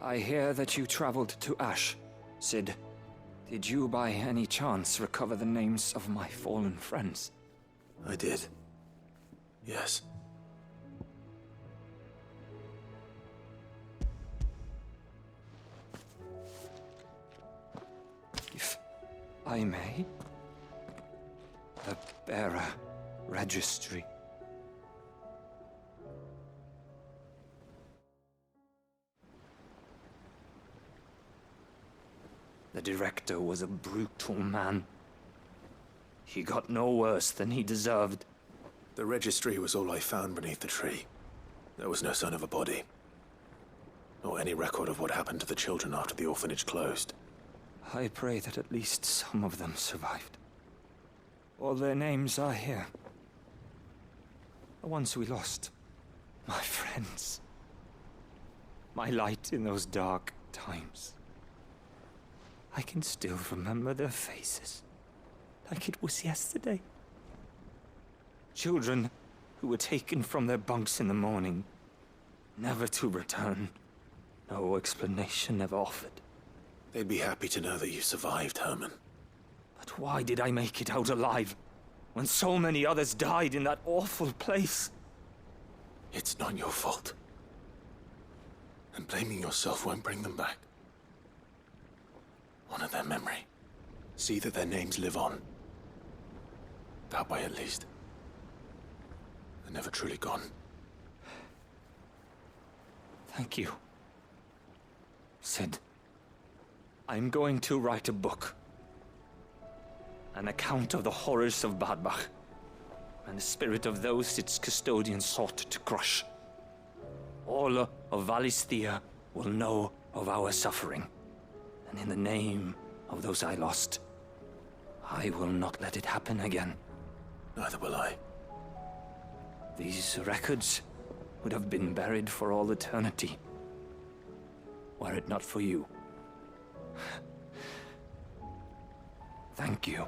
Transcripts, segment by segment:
I hear that you traveled to Ash, Cid. Did you by any chance recover the names of my fallen friends? I did. Yes. If I may? The bearer registry. The director was a brutal man. He got no worse than he deserved. The registry was all I found beneath the tree. There was no sign of a body. Nor any record of what happened to the children after the orphanage closed. I pray that at least some of them survived. All their names are here. The ones we lost. My friends. My light in those dark times. I can still remember their faces, like it was yesterday. Children who were taken from their bunks in the morning, never to return. No explanation ever offered. They'd be happy to know that you survived, Herman. But why did I make it out alive, when so many others died in that awful place? It's not your fault. And blaming yourself won't bring them back. Honor their memory. See that their names live on. That way, at least. They're never truly gone. Thank you, Cid. I'm going to write a book. An account of the horrors of Badbach, and the spirit of those its custodians sought to crush. All of Valisthea will know of our suffering. And in the name of those I lost, I will not let it happen again. Neither will I. These records would have been buried for all eternity, were it not for you. Thank you.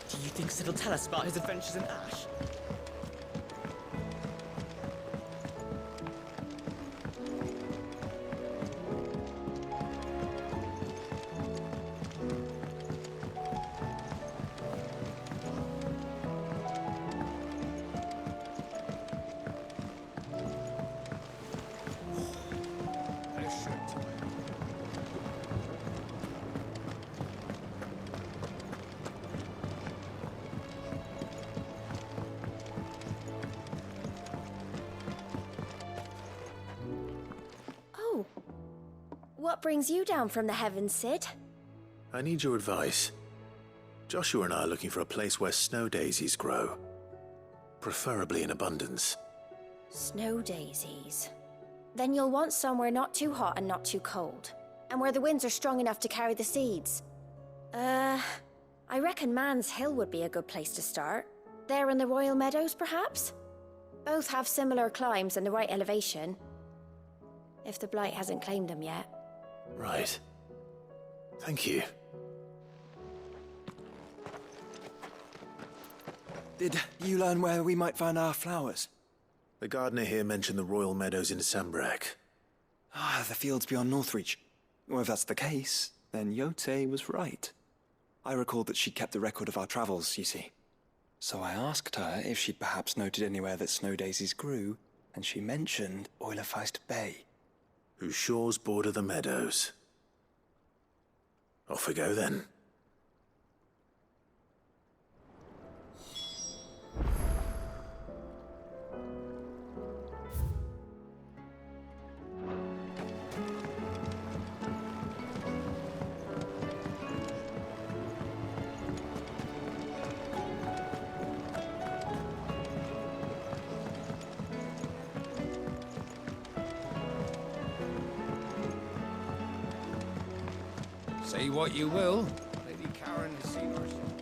Do you think Sid will tell us about his adventures in Ash? What brings you down from the heavens, Cid? I need your advice. Joshua and I are looking for a place where snow daisies grow. Preferably in abundance. Snow daisies. Then you'll want somewhere not too hot and not too cold. And where the winds are strong enough to carry the seeds. I reckon Man's Hill would be a good place to start. There in the Royal Meadows, perhaps? Both have similar climbs and the right elevation. If the Blight hasn't claimed them yet. Right. Thank you. Did you learn where we might find our flowers? The gardener here mentioned the Royal Meadows in Sambrek. Ah, the fields beyond Northreach. Well, if that's the case, then Yote was right. I recalled that she kept the record of our travels, you see. So I asked her if she'd perhaps noted anywhere that snow daisies grew, and she mentioned Oilefeist Bay. Whose shores border the meadows. Off we go then. Say what you will, Lady Karen has seen herself.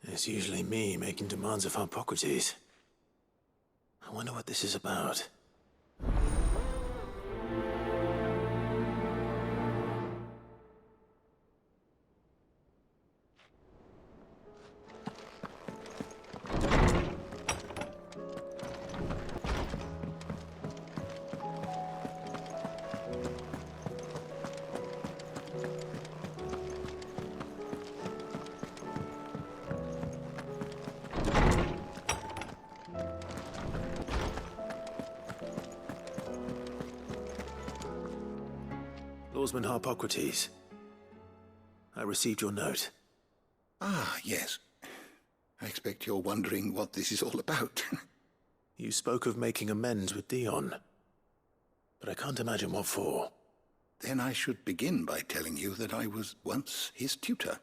It's usually me making demands of Hippocrates. I wonder what this is about. Lawsman Hippocrates, I received your note. Ah, yes. I expect you're wondering what this is all about. You spoke of making amends with Dion, but I can't imagine what for. Then I should begin by telling you that I was once his tutor.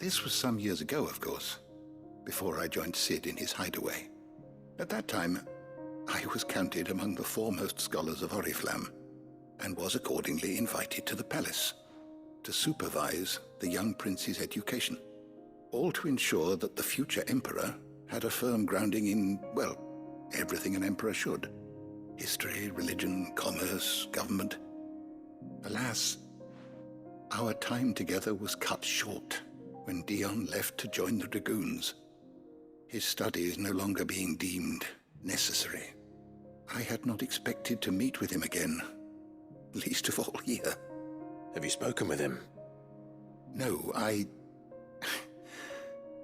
This was some years ago, of course, before I joined Sid in his hideaway. At that time, I was counted among the foremost scholars of Oriflamme, and was accordingly invited to the palace to supervise the young prince's education, all to ensure that the future emperor had a firm grounding in, well, everything an emperor should. History, religion, commerce, government. Alas, our time together was cut short when Dion left to join the Dragoons, his studies no longer being deemed necessary. I had not expected to meet with him again, least of all here. Have you spoken with him? No, I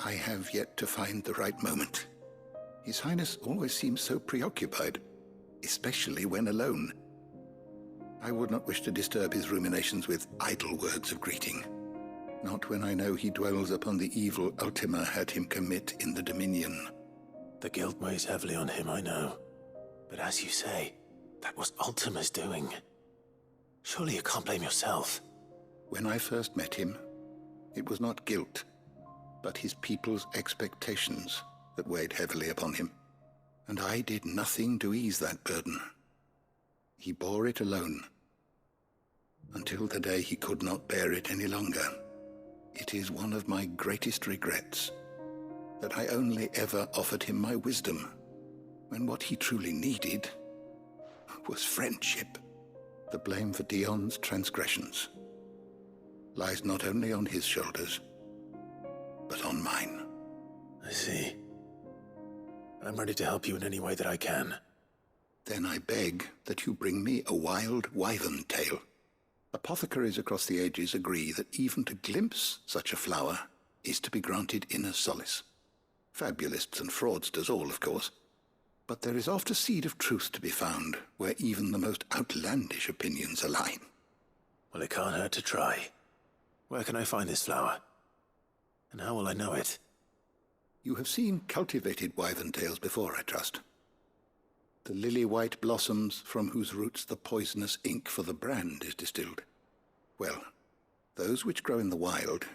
have yet to find the right moment. His Highness always seems so preoccupied, especially when alone. I would not wish to disturb his ruminations with idle words of greeting. Not when I know he dwells upon the evil Ultima had him commit in the Dominion. The guilt weighs heavily on him, I know. But as you say, that was Ultima's doing. Surely you can't blame yourself. When I first met him, it was not guilt, but his people's expectations that weighed heavily upon him. And I did nothing to ease that burden. He bore it alone, until the day he could not bear it any longer. It is one of my greatest regrets that I only ever offered him my wisdom, when what he truly needed was friendship. The blame for Dion's transgressions lies not only on his shoulders, but on mine. I see. I'm ready to help you in any way that I can. Then I beg that you bring me a wild wyvern tail. Apothecaries across the ages agree that even to glimpse such a flower is to be granted inner solace. Fabulists and fraudsters all, of course. But there is oft a seed of truth to be found where even the most outlandish opinions align. Well, it can't hurt to try. Where can I find this flower? And how will I know it? You have seen cultivated wyvern tails before, I trust. The lily-white blossoms from whose roots the poisonous ink for the brand is distilled. Well, those which grow in the wild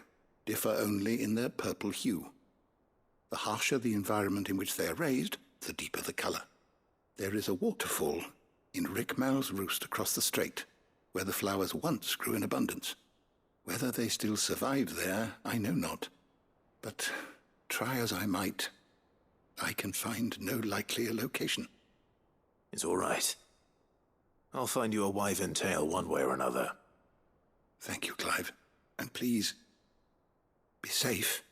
differ only in their purple hue. The harsher the environment in which they are raised, the deeper the color. There is a waterfall in Rickmal's roost across the strait, where the flowers once grew in abundance. Whether they still survive there, I know not. But try as I might, I can find no likelier location. It's all right. I'll find you a wyvern tail one way or another. Thank you, Clive. And please, be safe.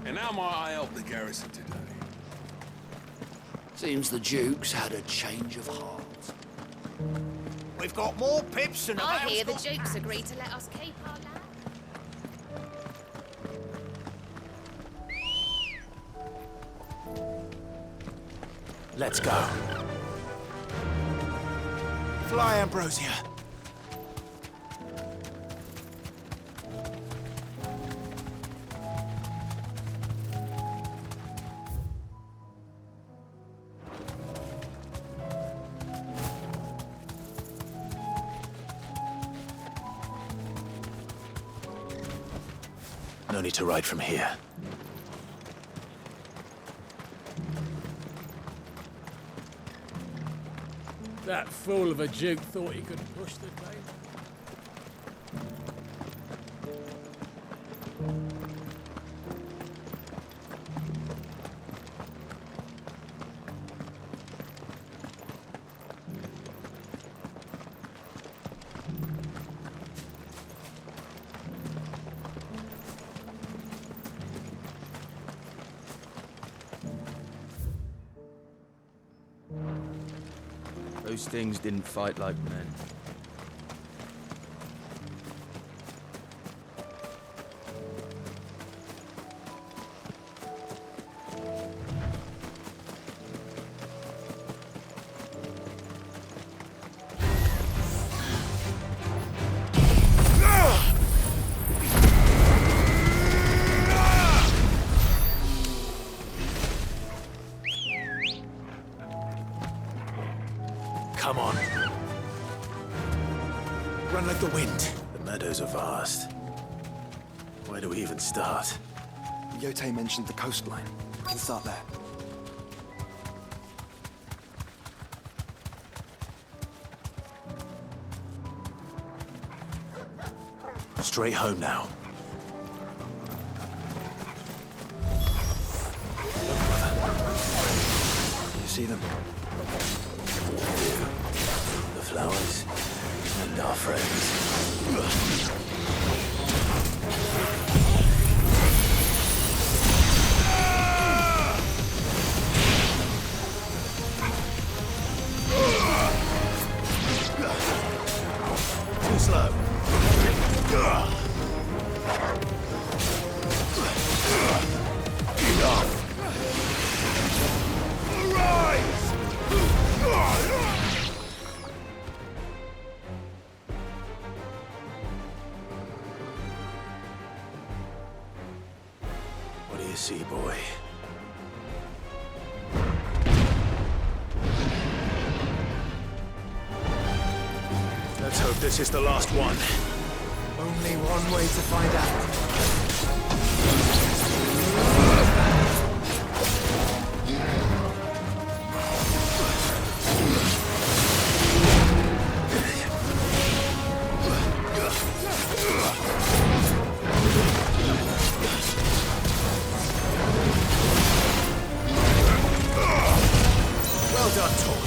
And how might I help the garrison today? Seems the Duke's had a change of heart. We've got more pips than I hear the Duke's agreed to let us keep our land. Let's go. Fly, Ambrosia. No need to ride from here. That fool of a Duke thought he could push the game. Those things didn't fight like men. Come on. Run like the wind. The meadows are vast. Where do we even start? Yote mentioned the coastline. We can start there. Straight home now. You see them? The flowers and our friends. Too slow. Enough. What do you see, boy? Let's hope this is the last one. Only one way to find out. Well done, Tom.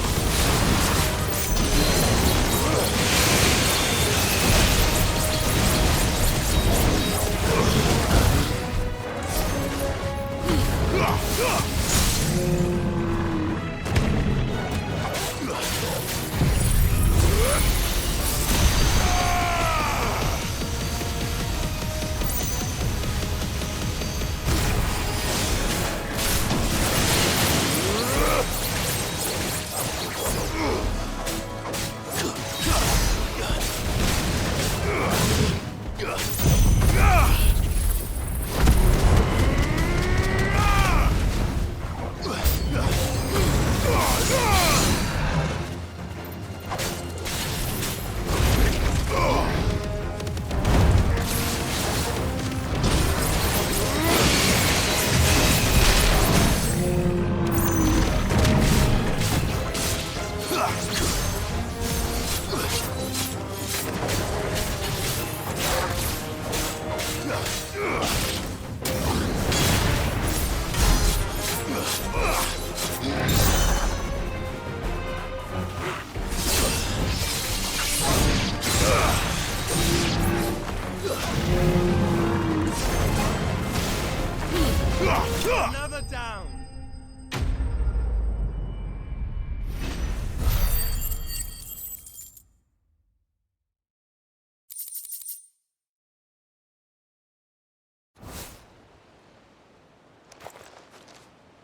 Another down.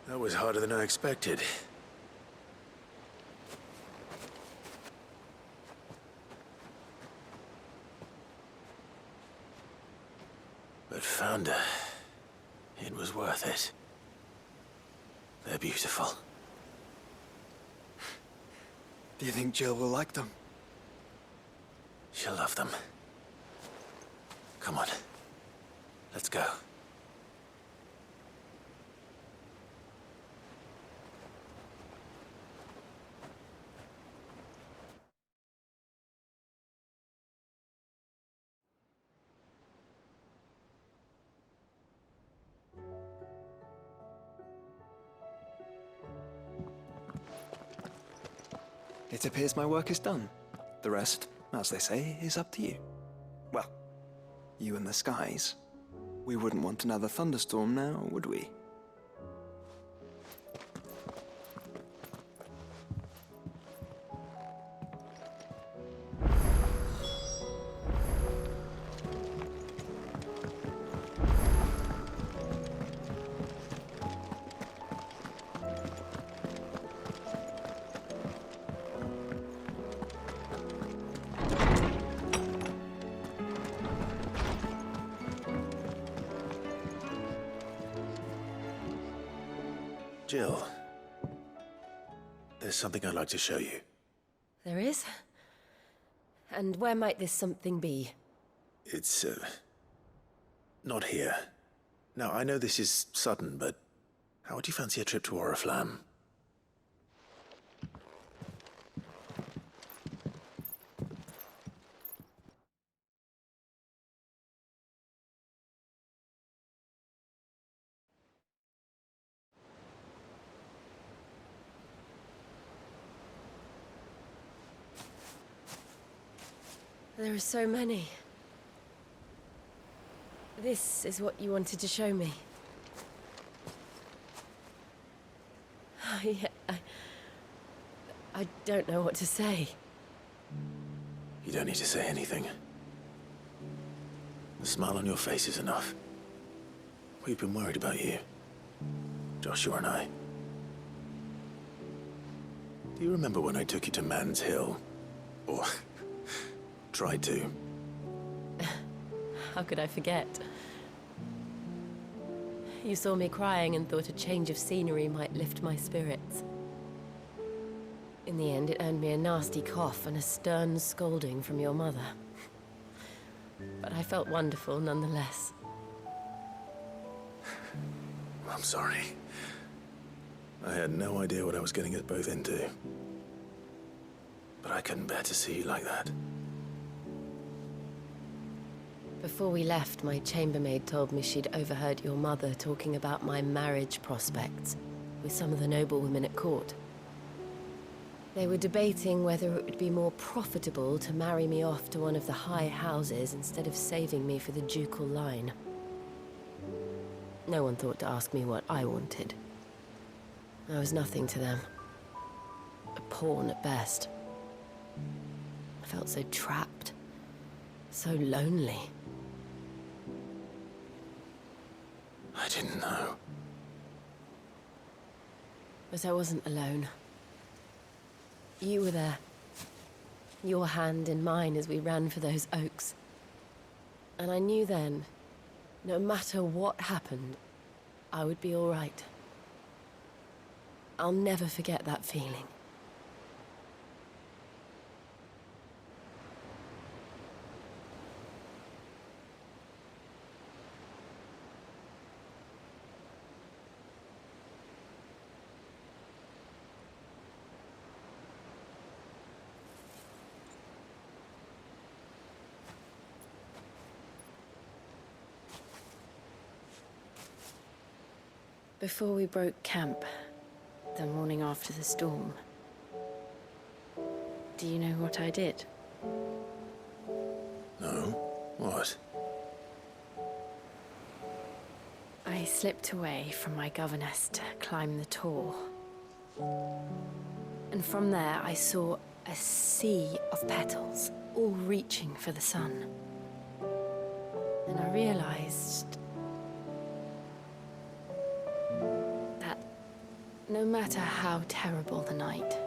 That was harder than I expected. But found her. It was worth it. They're beautiful. Do you think Jill will like them? She'll love them. Come on. Let's go. It appears my work is done. The rest, as they say, is up to you. Well, you and the skies. We wouldn't want another thunderstorm now, would we? Jill, there's something I'd like to show you. There is? And where might this something be? It's, not here. Now, I know this is sudden, but how would you fancy a trip to Oriflamme? There are so many. This is what you wanted to show me. I don't know what to say. You don't need to say anything. The smile on your face is enough. We've been worried about you. Joshua and I. Do you remember when I took you to Man's Hill? Or tried to? How could I forget? You saw me crying and thought a change of scenery might lift my spirits. In the end, it earned me a nasty cough and a stern scolding from your mother. But I felt wonderful nonetheless. I'm sorry. I had no idea what I was getting us both into. But I couldn't bear to see you like that. Before we left, my chambermaid told me she'd overheard your mother talking about my marriage prospects with some of the noblewomen at court. They were debating whether it would be more profitable to marry me off to one of the high houses instead of saving me for the ducal line. No one thought to ask me what I wanted. I was nothing to them. A pawn at best. I felt so trapped. So lonely. I didn't know. But I wasn't alone. You were there. Your hand in mine as we ran for those oaks. And I knew then, no matter what happened, I would be all right. I'll never forget that feeling. Before we broke camp, the morning after the storm, do you know what I did? No? What? I slipped away from my governess to climb the tor. And from there I saw a sea of petals, all reaching for the sun. And I realized no matter how terrible the night,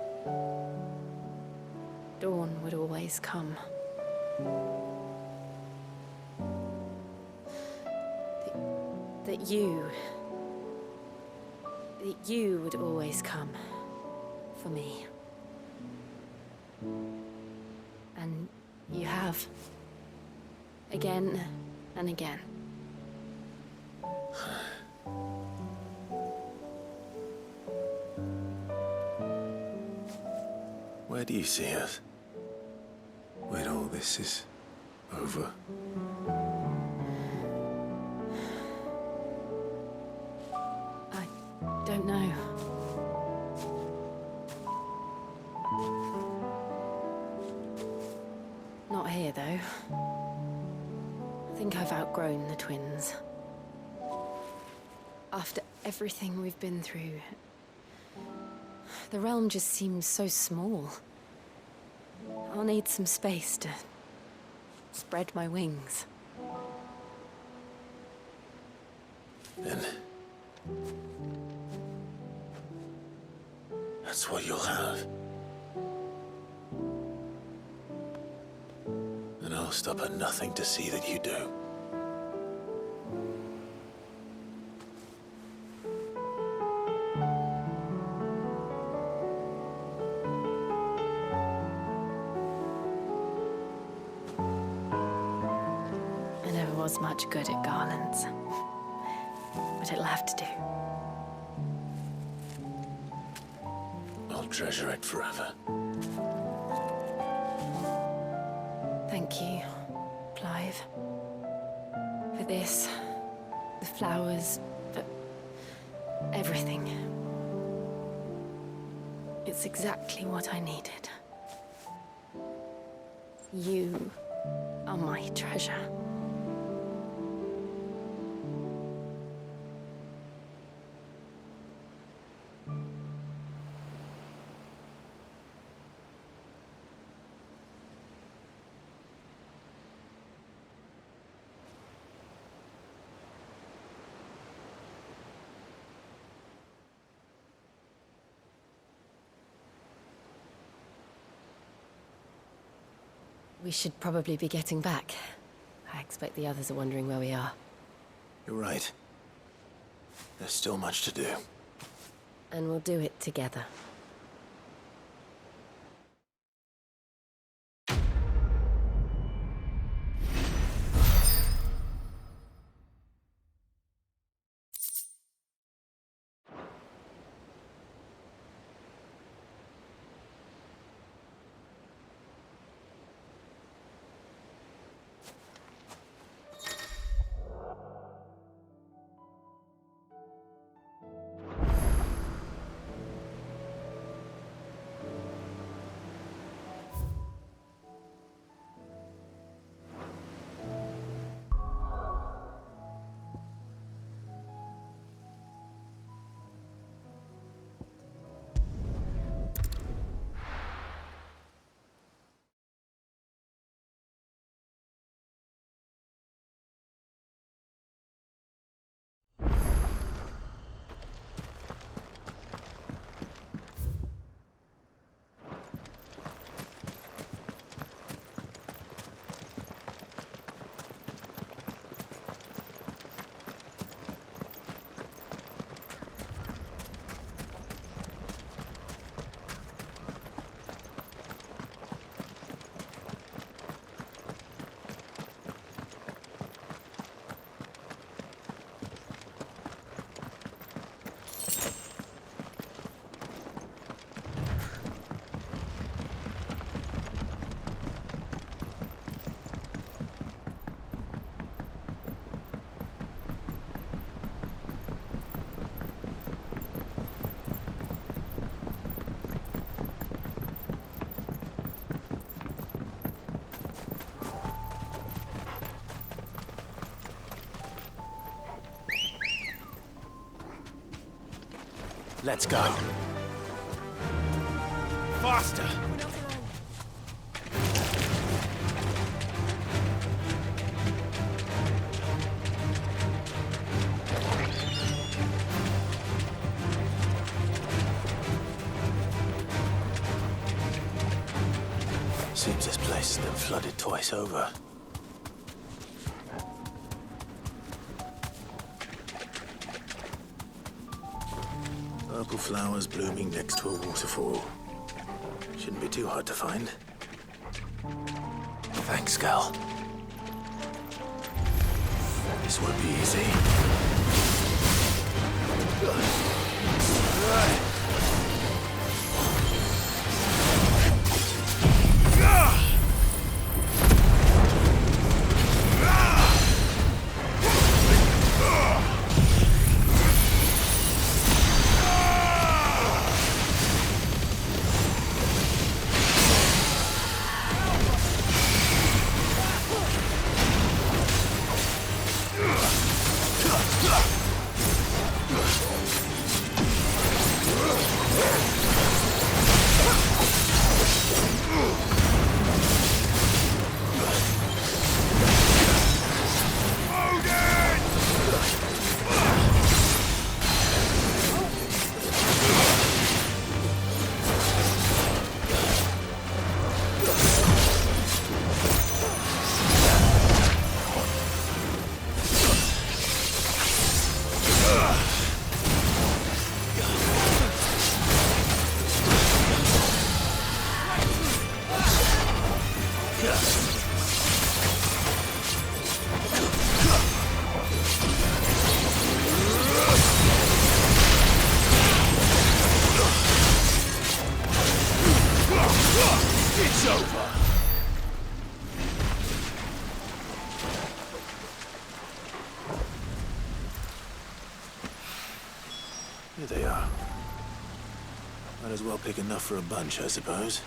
dawn would always come. That you would always come for me. And you have. Again and again. Where do you see us? When all this is over? I don't know. Not here, though. I think I've outgrown the twins. After everything we've been through, the realm just seems so small. I'll need some space to spread my wings. Then that's what you'll have. And I'll stop at nothing to see that you do. does much good at garlands. But it'll have to do. I'll treasure it forever. Thank you, Clive. For this, the flowers, for everything. It's exactly what I needed. You are my treasure. We should probably be getting back. I expect the others are wondering where we are. You're right. There's still much to do. And we'll do it together. Let's go. Faster! Seems this place has been flooded twice over. Purple flowers blooming next to a waterfall. Shouldn't be too hard to find. Thanks, Gal. This won't be easy. Here they are. Might as well pick enough for a bunch, I suppose.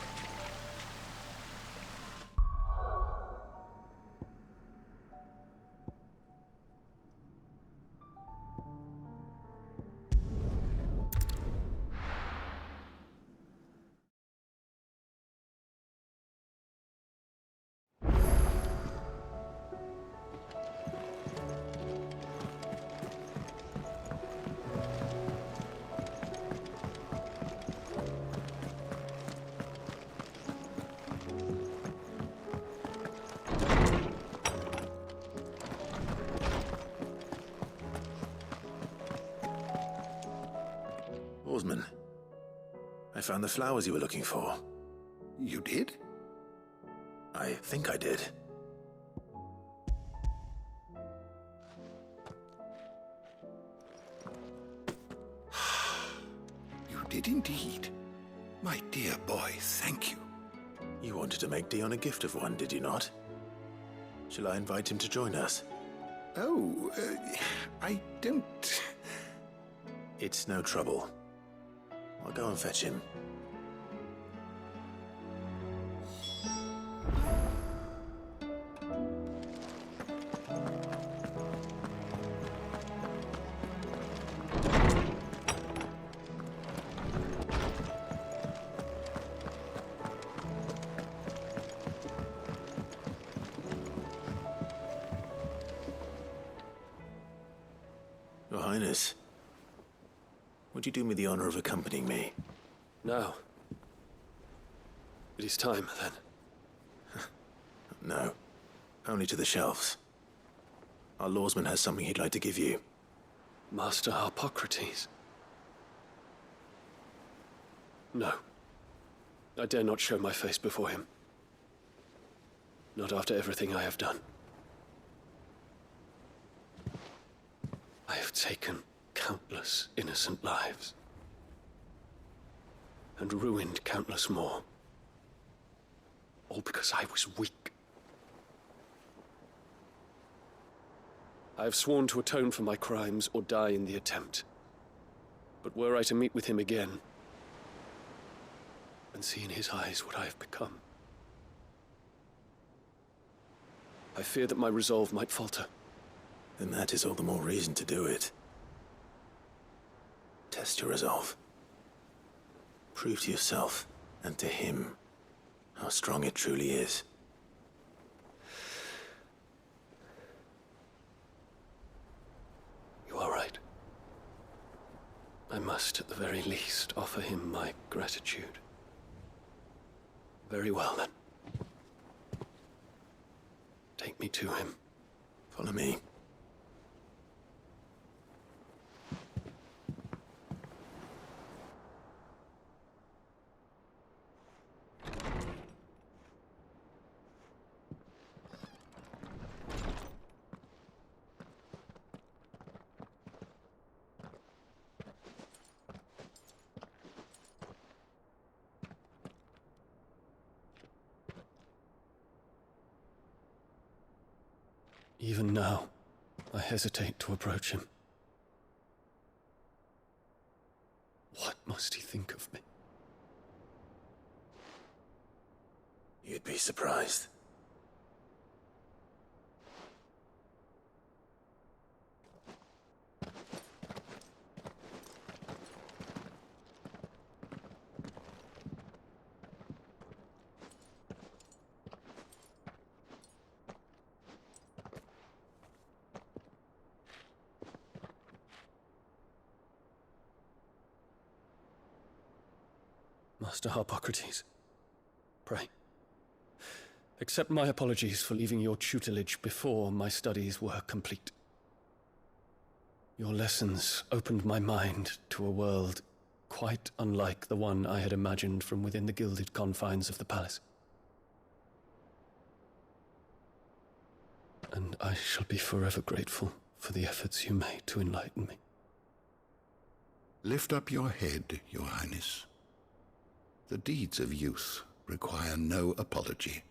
Oarsman, I found the flowers you were looking for. You did? I think I did. You did indeed. My dear boy, thank you. You wanted to make Dion a gift of one, did you not? Shall I invite him to join us? Oh, I don't... It's no trouble. I'll go and fetch him. Your Highness, would you do me the honor of accompanying me? Now. It is time, then. No. Only to the shelves. Our lawsman has something he'd like to give you. Master Harpocrates. No. I dare not show my face before him. Not after everything I have done. I have taken countless innocent lives. And ruined countless more. All because I was weak. I have sworn to atone for my crimes or die in the attempt. But were I to meet with him again, and see in his eyes what I have become, I fear that my resolve might falter. Then that is all the more reason to do it. Test your resolve. Prove to yourself, and to him, how strong it truly is. You are right. I must, at the very least, offer him my gratitude. Very well, then. Take me to him. Follow me. Even now, I hesitate to approach him. What must he think of me? You'd be surprised. Master Harpocrates, pray, accept my apologies for leaving your tutelage before my studies were complete. Your lessons opened my mind to a world quite unlike the one I had imagined from within the gilded confines of the palace. And I shall be forever grateful for the efforts you made to enlighten me. Lift up your head, Your Highness. The deeds of youth require no apology.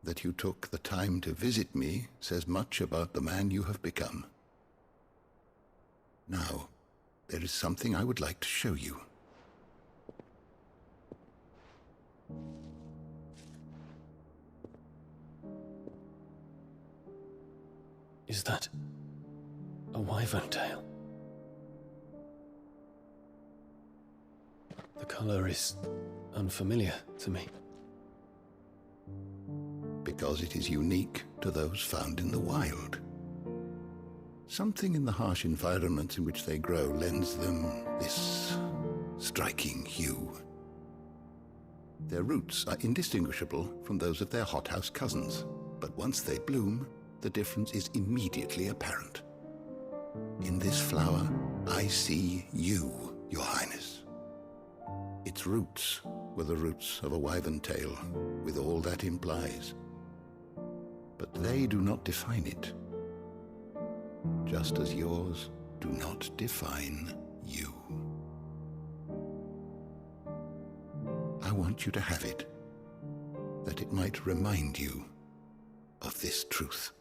That you took the time to visit me says much about the man you have become. Now, there is something I would like to show you. Is that a wyvern tail? The color is unfamiliar to me. Because it is unique to those found in the wild. Something in the harsh environments in which they grow lends them this striking hue. Their roots are indistinguishable from those of their hothouse cousins, but once they bloom, the difference is immediately apparent. In this flower, I see you, Your Highness. Its roots were the roots of a wyvern tail, with all that implies. But they do not define it, just as yours do not define you. I want you to have it, that it might remind you of this truth.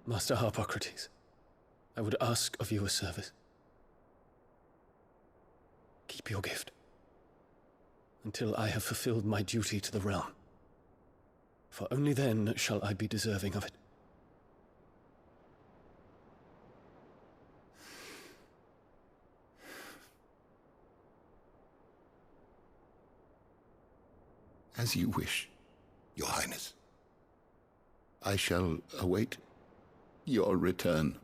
Master Harpocrates, I would ask of you a service. Keep your gift until I have fulfilled my duty to the realm, for only then shall I be deserving of it. As you wish, Your Highness. I shall await your return.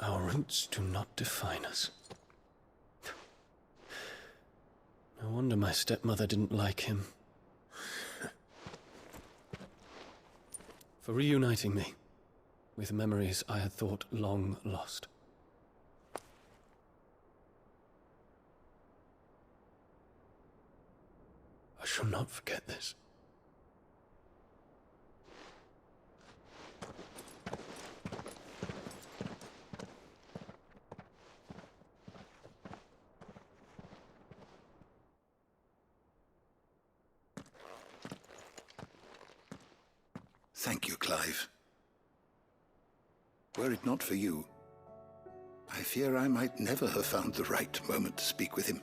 Our roots do not define us. No wonder my stepmother didn't like him. For reuniting me with memories I had thought long lost. I shall not forget this. Thank you, Clive. Were it not for you, I fear I might never have found the right moment to speak with him.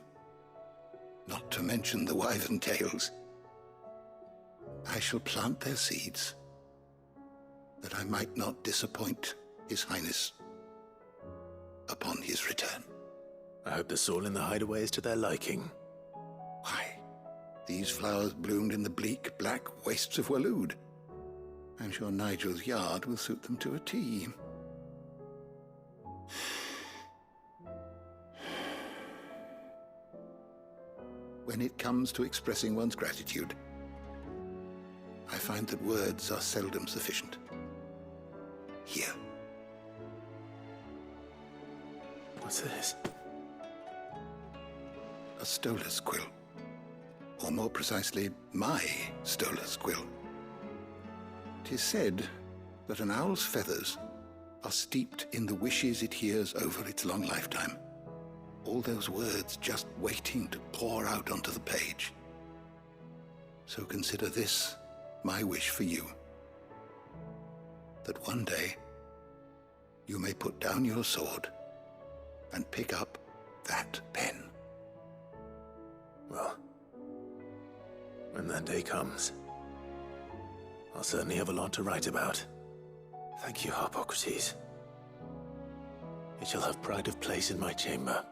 Not to mention the wyvern tales. I shall plant their seeds, that I might not disappoint His Highness upon his return. I hope the soil in the hideaway is to their liking. Why, these flowers bloomed in the bleak, black wastes of Waloed. I'm sure Nigel's yard will suit them to a T. When it comes to expressing one's gratitude, I find that words are seldom sufficient. Here. What's this? A stoler's quill. Or more precisely, my stoler's quill. 'Tis said that an owl's feathers are steeped in the wishes it hears over its long lifetime. All those words just waiting to pour out onto the page. So consider this my wish for you. That one day you may put down your sword and pick up that pen. Well, when that day comes, I'll certainly have a lot to write about. Thank you, Harpocrates. It shall have pride of place in my chamber.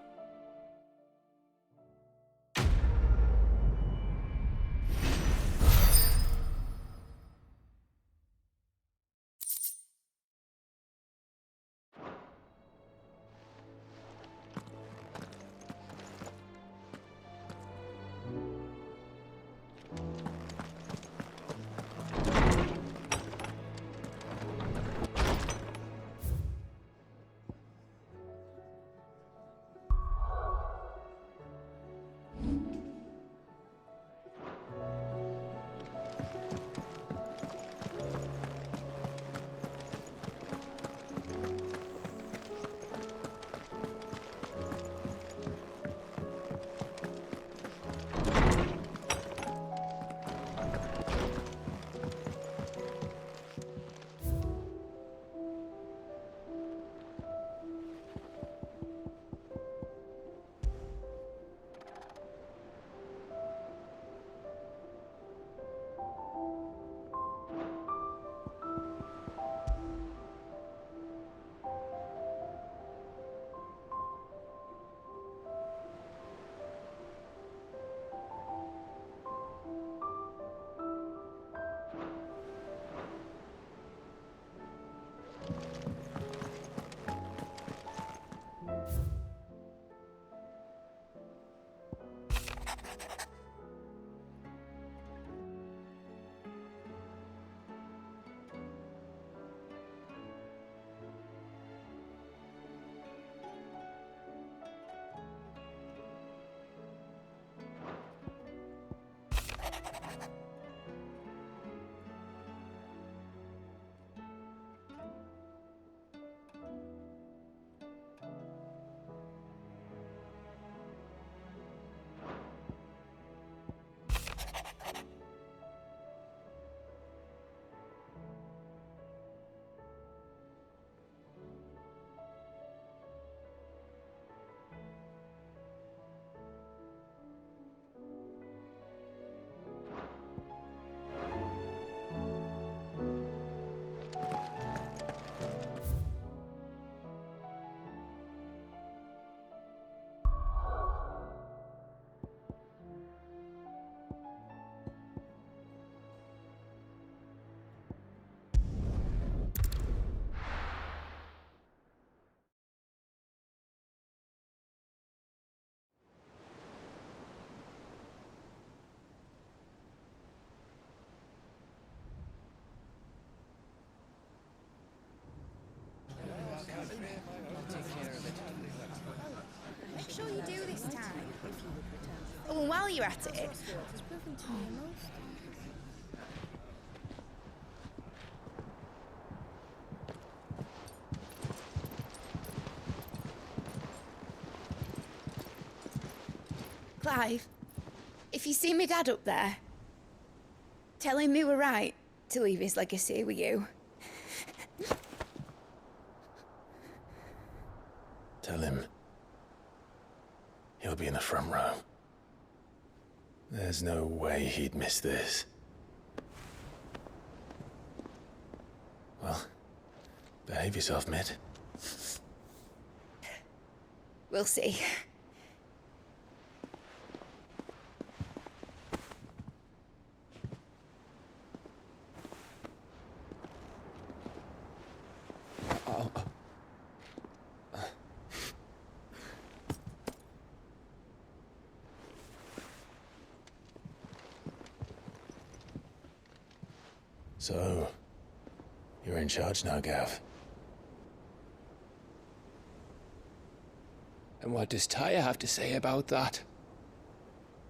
while you're at it, Clive, if you see me dad up there, tell him we were right to leave his legacy with you. Tell him he'll be in the front row. There's no way he'd miss this. Well, behave yourself, Mid. We'll see. So, you're in charge now, Gav. And what does Tyre have to say about that?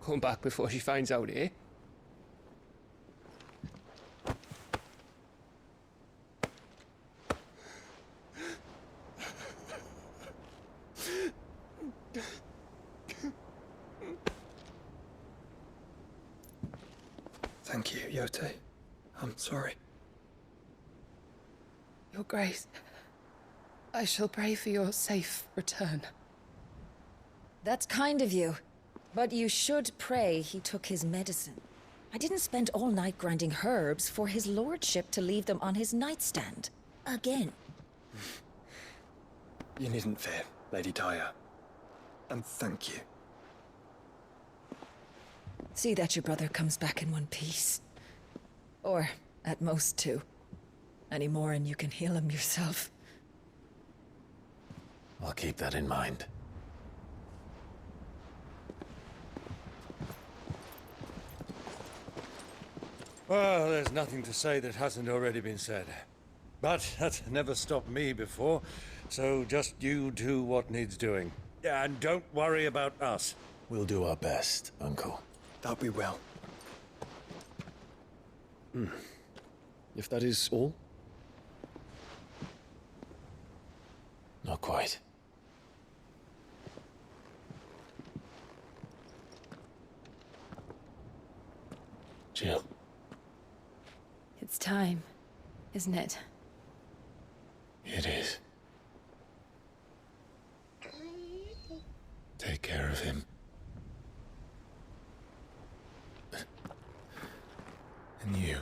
Come back before she finds out, eh? Thank you, Yote. I'm sorry. Your Grace, I shall pray for your safe return. That's kind of you. But you should pray he took his medicine. I didn't spend all night grinding herbs for his lordship to leave them on his nightstand. Again. You needn't fear, Lady Tyre. And thank you. See that your brother comes back in one piece. Or, at most, two. Any more and you can heal him yourself. I'll keep that in mind. Well, there's nothing to say that hasn't already been said. But that's never stopped me before, so just you do what needs doing. And don't worry about us. We'll do our best, Uncle. That we will. If that is all? Not quite. Jill. It's time, isn't it? It is. Take care of him. And you.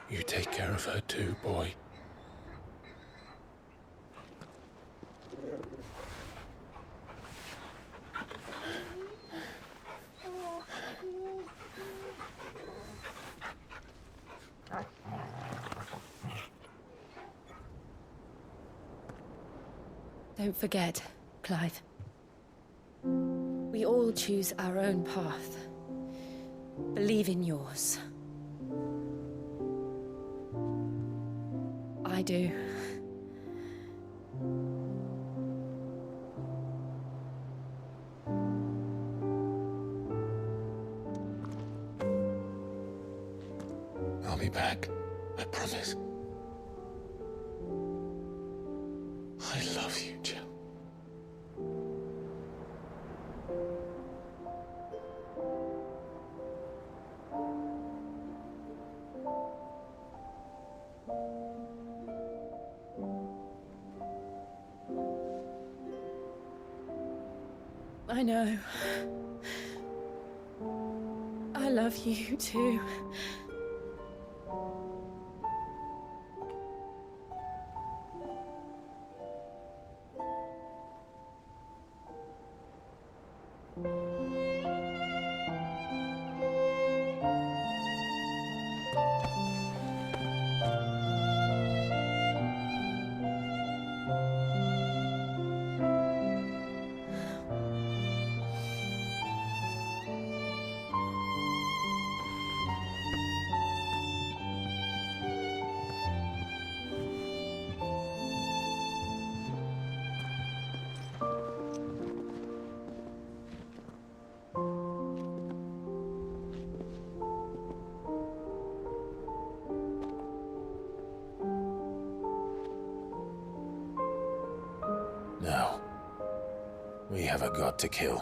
You take care of her too, boy. Don't forget, Clive. We all choose our own path. Believe in yours. I do. I'll be back. I promise. I love you, Jill. I know. I love you too. We have a god to kill.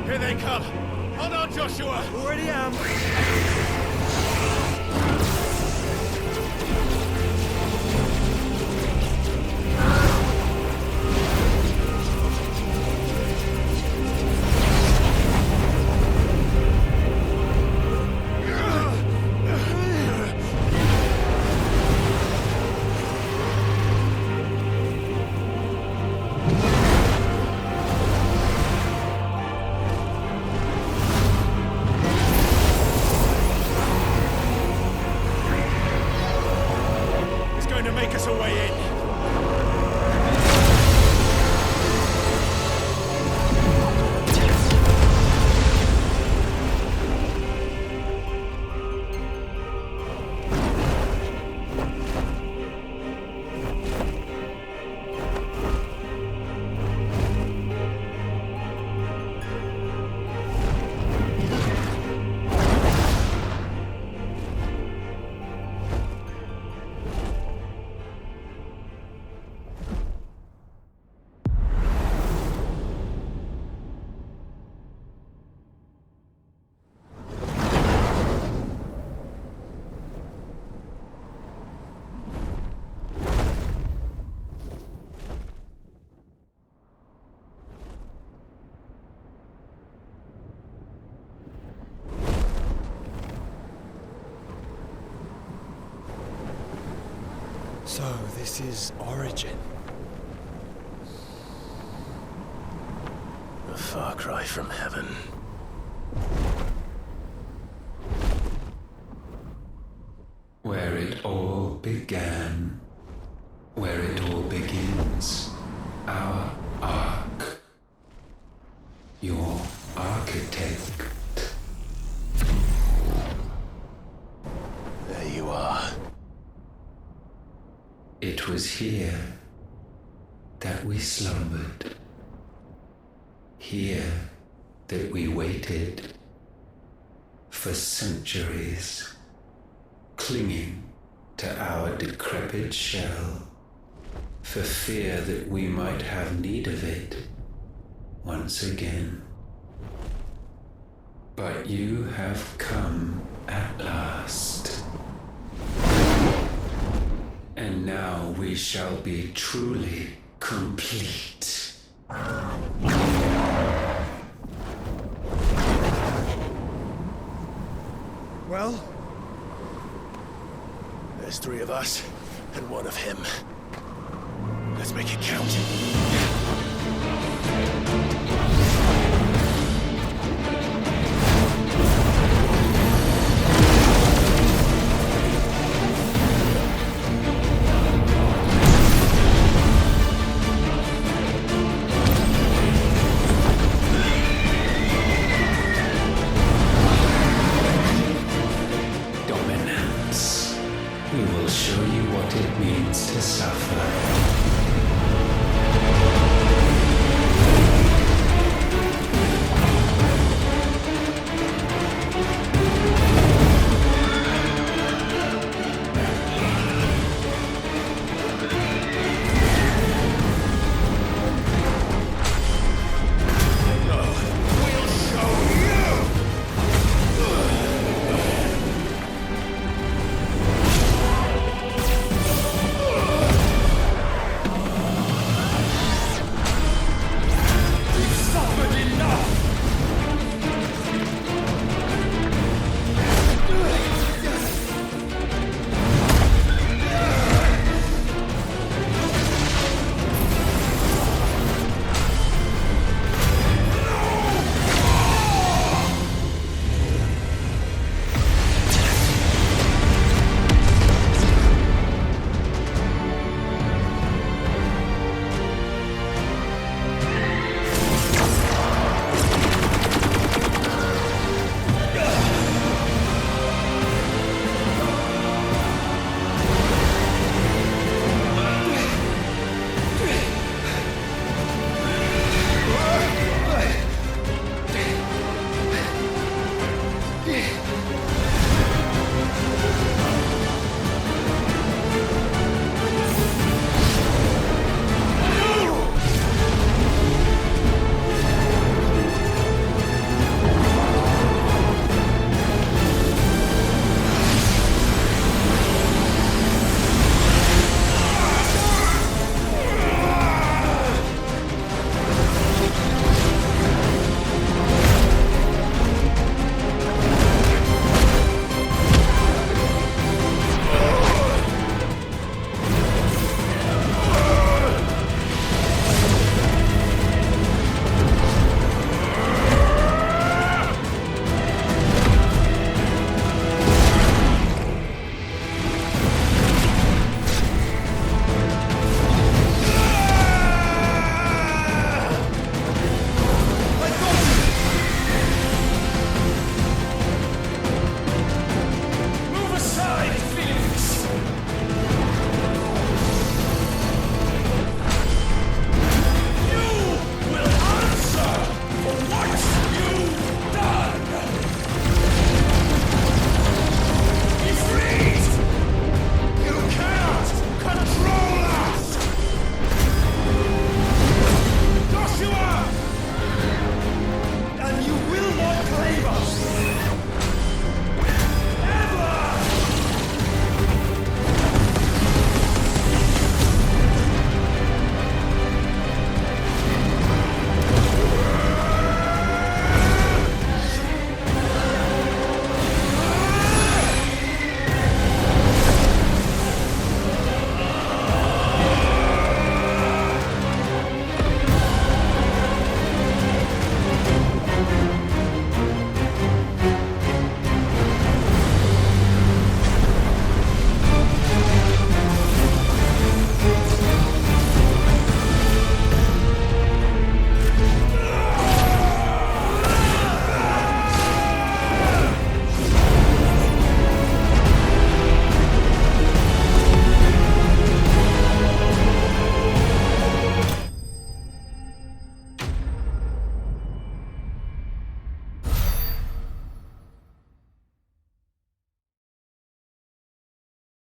Here they come! Hold on, Joshua! Already am! So, this is Origin. A far cry from heaven. Where it all began, where it all begins, our ark, your architect. There you are. It was here that we slumbered, here that we waited for centuries, clinging to our decrepit shell, for fear that we might have need of it once again. But you have come at last. And now we shall be truly complete. Well? There's 3 of us, and 1 of him. Let's make it count.